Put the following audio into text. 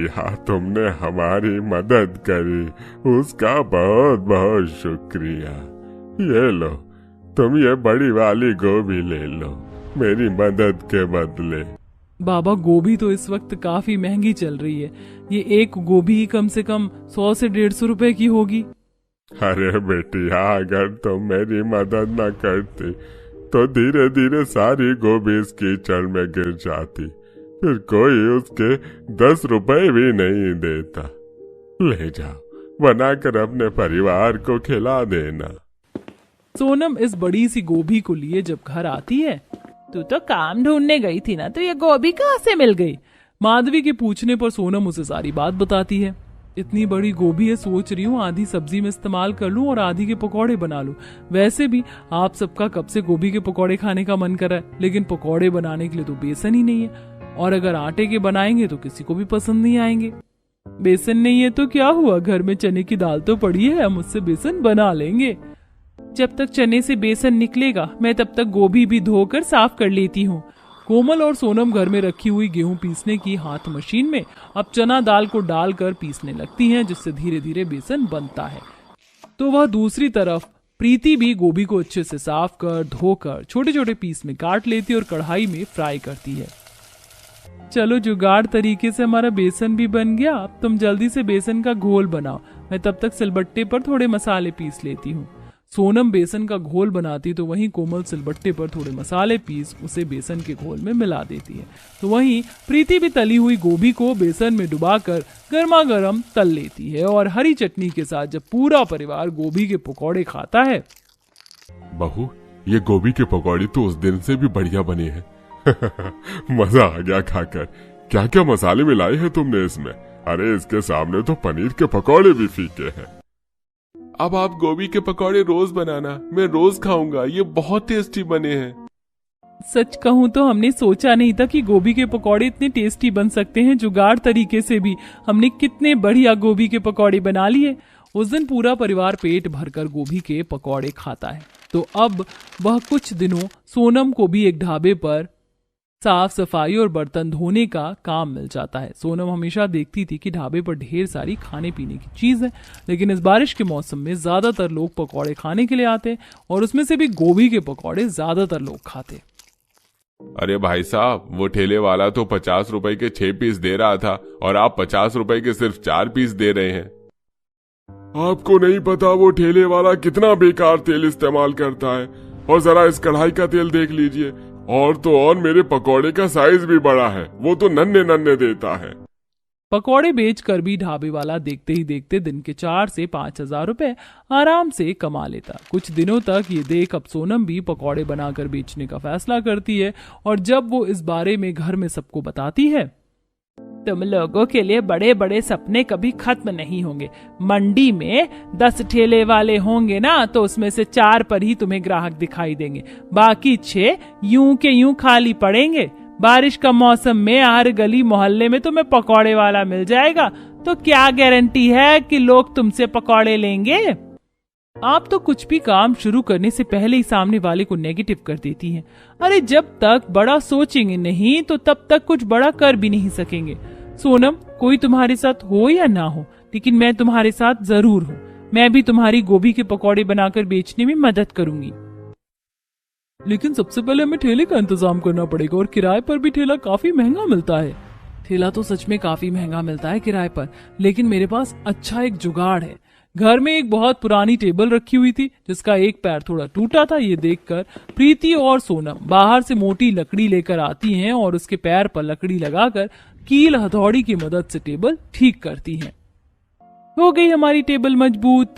यहाँ तुमने हमारी मदद करी, उसका बहुत बहुत शुक्रिया। ये लो, तुम ये बड़ी वाली गोभी ले लो मेरी मदद के बदले। बाबा, गोभी तो इस वक्त काफी महंगी चल रही है। ये एक गोभी ही कम से कम 100 से 150 रुपए की होगी। अरे बेटिया, अगर तुम मेरी मदद न करती तो धीरे धीरे सारी गोभी इस कीचड़ में गिर जाती, फिर कोई उसके 10 रुपए भी नहीं देता। ले जाओ, बनाकर अपने परिवार को खिला देना। सोनम इस बड़ी सी गोभी को लिए जब घर आती है, तू तो काम ढूंढने गई थी ना, तो ये गोभी कहाँ से मिल गई? माधवी के पूछने पर सोनम उसे सारी बात बताती है। इतनी बड़ी गोभी है, सोच रही हूँ आधी सब्जी में इस्तेमाल कर लूं और आधी के पकौड़े बना लूं। वैसे भी आप सबका कब से गोभी के पकौड़े खाने का मन कर रहा है, लेकिन पकौड़े बनाने के लिए तो बेसन ही नहीं है, और अगर आटे के बनाएंगे तो किसी को भी पसंद नहीं आएंगे। बेसन नहीं है तो क्या हुआ, घर में चने की दाल तो पड़ी है, हम उससे बेसन बना लेंगे। जब तक चने से बेसन निकलेगा मैं तब तक गोभी भी धोकर साफ कर लेती हूँ। कोमल और सोनम घर में रखी हुई गेहूं पीसने की हाथ मशीन में अब चना दाल को डालकर पीसने लगती हैं, जिससे धीरे धीरे बेसन बनता है। तो वह दूसरी तरफ प्रीति भी गोभी को अच्छे से साफ कर धोकर छोटे छोटे पीस में काट लेती है और कढ़ाई में फ्राई करती है। चलो, जुगाड़ तरीके से हमारा बेसन भी बन गया। अब तुम जल्दी से बेसन का घोल बनाओ, मैं तब तक सिलबट्टे पर थोड़े मसाले पीस लेती हूँ। सोनम बेसन का घोल बनाती तो वहीं कोमल सिलबट्टे पर थोड़े मसाले पीस उसे बेसन के घोल में मिला देती है। तो वहीं प्रीति भी तली हुई गोभी को बेसन में डुबाकर गर्मा गर्म तल लेती है और हरी चटनी के साथ जब पूरा परिवार गोभी के पकौड़े खाता है। बहू, ये गोभी के पकौड़े तो उस दिन से भी बढ़िया बने हैं। मजा आ गया खाकर। क्या क्या मसाले मिलाए हैं तुमने इसमें? अरे इसके सामने तो पनीर के पकौड़े भी फीके हैं। अब आप गोभी के पकौड़े रोज बनाना, मैं रोज खाऊंगा, ये बहुत टेस्टी बने हैं। सच कहूँ तो हमने सोचा नहीं था कि गोभी के पकौड़े इतने टेस्टी बन सकते हैं। जुगाड़ तरीके से भी हमने कितने बढ़िया गोभी के पकौड़े बना लिए। उस दिन पूरा परिवार पेट भरकर गोभी के पकौड़े खाता है। तो अब वह कुछ दिनों सोनम को भी एक ढाबे पर साफ सफाई और बर्तन धोने का काम मिल जाता है। सोनम हमेशा देखती थी कि ढाबे पर ढेर सारी खाने पीने की चीज है, लेकिन इस बारिश के मौसम में ज्यादातर लोग पकौड़े खाने के लिए आते हैं और उसमें से भी गोभी के पकौड़े ज्यादातर लोग खाते। अरे भाई साहब, वो ठेले वाला तो 50 रुपए के 6 पीस दे रहा था और आप 50 रुपए के सिर्फ 4 पीस दे रहे हैं। आपको नहीं पता वो ठेले वाला कितना बेकार तेल इस्तेमाल करता है, और जरा इस कढ़ाई का तेल देख लीजिए। और तो और मेरे पकौड़े का साइज भी बड़ा है, वो तो नन्हे नन्हे देता है। पकौड़े बेचकर भी ढाबे वाला देखते ही देखते दिन के 4 से 5 हजार रुपए आराम से कमा लेता। कुछ दिनों तक ये देख अब सोनम भी पकौड़े बनाकर बेचने का फैसला करती है, और जब वो इस बारे में घर में सबको बताती है, तुम लोगों के लिए बड़े बड़े सपने कभी खत्म नहीं होंगे। मंडी में 10 ठेले वाले होंगे ना, तो उसमें से 4 पर ही तुम्हें ग्राहक दिखाई देंगे, बाकी 6 यूं के यूं खाली पड़ेंगे। बारिश का मौसम में हर गली मोहल्ले में तुम्हें पकौड़े वाला मिल जाएगा, तो क्या गारंटी है कि लोग तुमसे पकौड़े लेंगे? आप तो कुछ भी काम शुरू करने से पहले ही सामने वाले को नेगेटिव कर देती हैं। अरे जब तक बड़ा सोचेंगे नहीं तो तब तक कुछ बड़ा कर भी नहीं सकेंगे। सोनम, कोई तुम्हारे साथ हो या ना हो, लेकिन मैं तुम्हारे साथ जरूर हूँ। मैं भी तुम्हारी गोभी के पकौड़े बनाकर बेचने में मदद करूंगी। लेकिन सबसे पहले हमें ठेले का इंतजाम करना पड़ेगा, और किराए पर भी ठेला काफी महंगा मिलता है। ठेला तो सच में काफी महंगा मिलता है किराए पर, लेकिन मेरे पास अच्छा एक जुगाड़ है। घर में एक बहुत पुरानी टेबल रखी हुई थी जिसका एक पैर थोड़ा टूटा था। ये देखकर प्रीति और सोनम बाहर से मोटी लकड़ी लेकर आती हैं और उसके पैर पर लकड़ी लगाकर कील हथौड़ी की मदद से टेबल ठीक करती हैं। हो गई हमारी टेबल मजबूत।